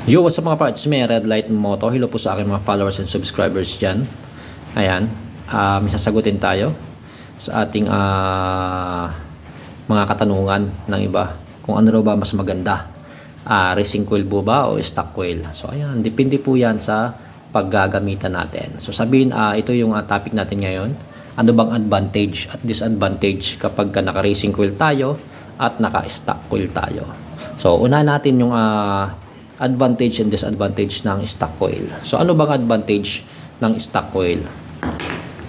Yo, what's up mga parts? May Red Light Moto. Hello po sa aking mga followers and subscribers dyan. Ayan, may sasagutin tayo sa ating mga katanungan ng iba. Kung ano raw ba mas maganda, racing coil po ba o stock coil? So ayan, depende po yan sa paggagamitan natin. So sabihin, ito yung topic natin ngayon. Ano bang advantage at disadvantage kapag naka-racing coil tayo at naka-stock coil tayo? So una natin yung advantage and disadvantage ng stock coil. So ano bang advantage ng stock coil?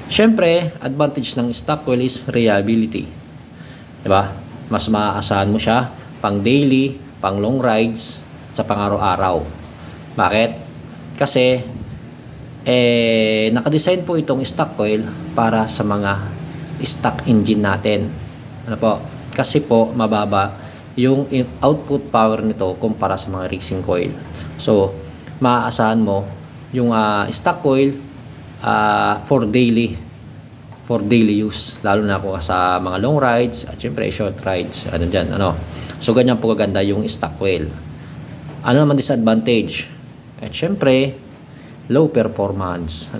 Siyempre, advantage ng stock coil is reliability. 'Di ba? Mas maaasahan mo siya pang daily, pang long rides, sa pang-araw-araw. Bakit? Kasi naka-design po itong stock coil para sa mga stock engine natin. Ano po? Kasi po mababa yung output power nito kumpara sa mga racing coil. So, maaasahan mo yung stock coil for daily use, lalo na ako sa mga long rides at syempre short rides, so ganyan po kaganda yung stock coil. Ano naman disadvantage? At syempre low performance.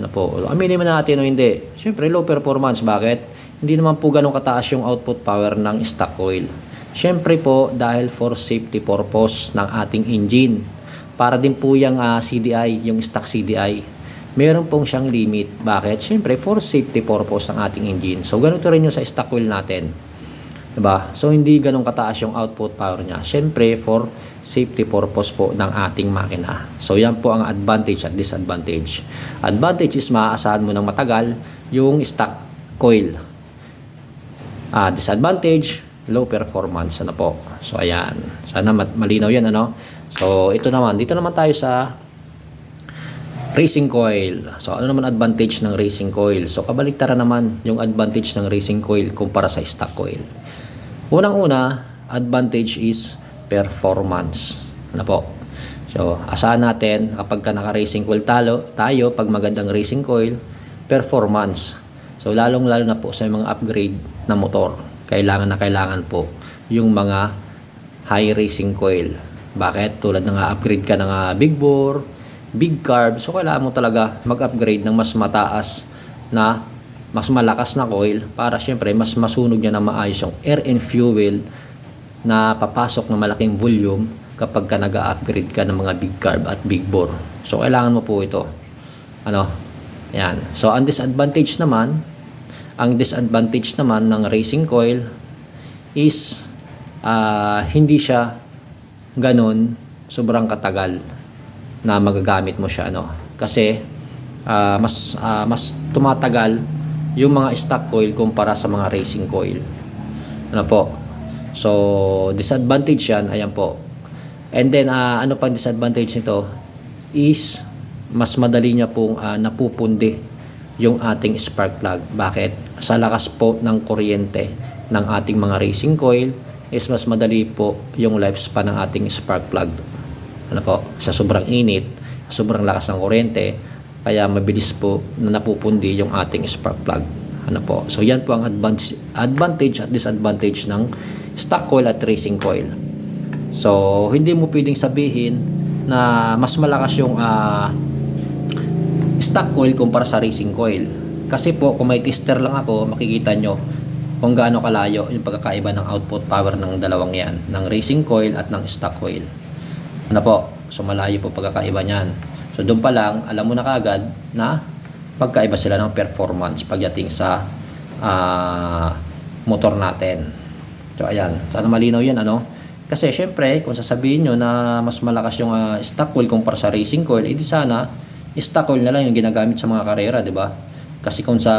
Aminin mo natin o hindi, syempre low performance. Bakit? Hindi naman po ganun kataas yung output power ng stock coil. Siyempre po, dahil for safety purpose ng ating engine. Para din po yung CDI, yung stock CDI. Meron pong siyang limit. Bakit? Siyempre, for safety purpose ng ating engine. So, ganito rin yung sa stock coil natin. Diba? So, hindi ganun kataas yung output power niya. Siyempre, for safety purpose po ng ating makina. So, yan po ang advantage at disadvantage. Advantage is maaasahan mo ng matagal yung stock coil. Disadvantage, low performance. So ayan, sana malinaw yan. So ito naman, dito naman tayo sa racing coil. So ano naman advantage ng racing coil? So kabaliktaran naman yung advantage ng racing coil kumpara sa stock coil. Unang-una, advantage is performance. So asahan natin kapag naka-racing coil tayo, pag magandang racing coil, performance. So lalong-lalo na po sa mga upgrade na motor, kailangan po yung mga high racing coil. Bakit? Tulad ng upgrade ka ng big bore, big carb, so kailangan mo talaga mag-upgrade ng mas mataas na, mas malakas na coil para syempre mas masunog niya na maayos yung air and fuel na papasok ng malaking volume kapag nag-upgrade ka ng mga big carb at big bore. So kailangan mo po ito. Yan. So ang disadvantage naman ng racing coil is hindi siya ganun sobrang katagal na magagamit mo siya, kasi mas tumatagal yung mga stock coil kumpara sa mga racing coil. So disadvantage yan, ayan po. And then ano pang disadvantage nito is mas madali niya pong napupundi yung ating spark plug. Bakit? Sa lakas po ng kuryente ng ating mga racing coil is mas madali po yung lifespan ng ating spark plug. Sa sobrang init, sobrang lakas ng kuryente, kaya mabilis po na napupundi yung ating spark plug. So yan po ang advantage at disadvantage ng stock coil at racing coil. So hindi mo pwedeng sabihin na mas malakas yung stock coil kumpara sa racing coil. Kasi po, kung may tester lang ako, makikita nyo kung gaano kalayo yung pagkakaiba ng output power ng dalawang yan, ng racing coil at ng stock coil. So malayo po pagkakaiba nyan. So doon pa lang, alam mo na kagad na pagkaiba sila ng performance pagdating sa motor natin. So ayan, sana malinaw yan. Kasi syempre, kung sasabihin nyo na mas malakas yung stock coil kumpara sa racing coil, edi sana stock coil na lang yung ginagamit sa mga karera, di ba? Kasi kung sa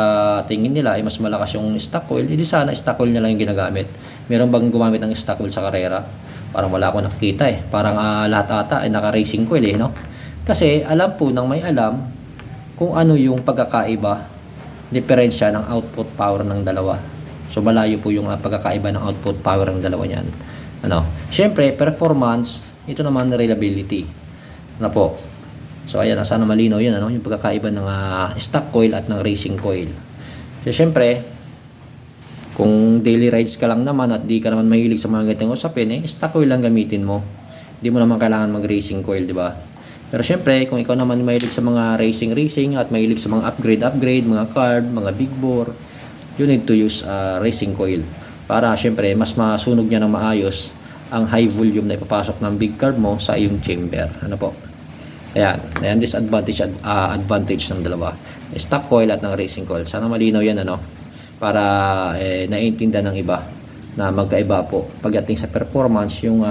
tingin nila ay mas malakas yung stock coil, edi sana stock coil na lang yung ginagamit. Meron bang gumamit ng stock coil sa karera? Parang wala akong nakikita eh. Parang lahat ata ay naka-racing coil Kasi alam po ng may alam kung ano yung pagkakaiba, diferensya ng output power ng dalawa. So malayo po yung pagkakaiba ng output power ng dalawa niyan. Syempre, performance, ito naman reliability. So ayan, sana malinaw yun, yung pagkakaiba ng stock coil at ng racing coil. So syempre, kung daily rides ka lang naman at di ka naman mahilig sa mga ganitong usapin, stock coil lang gamitin mo. Hindi mo naman kailangan mag racing coil, di ba? Pero syempre, kung ikaw naman mahilig sa mga racing at mahilig sa mga upgrade, mga carb, mga big bore, you need to use racing coil para syempre mas masunog niya ng maayos ang high volume na ipapasok ng big carb mo sa iyong chamber. Ano po? Ayan disadvantage at advantage ng dalawa. Stock coil at ng racing coil. Sana malinaw yan ano para naiintindihan ng iba na magkaiba po pagdating sa performance yung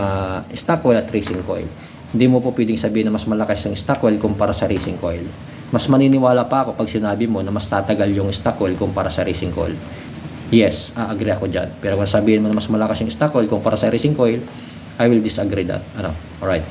stock coil at racing coil. Hindi mo po pwedeng sabihin na mas malakas yung stock coil kumpara sa racing coil. Mas maniniwala pa ako pag sinabi mo na mas tatagal yung stock coil kumpara sa racing coil. Yes, agree ako dyan. Pero kung sabihin mo na mas malakas yung stock coil kumpara sa racing coil, I will disagree that. Alright.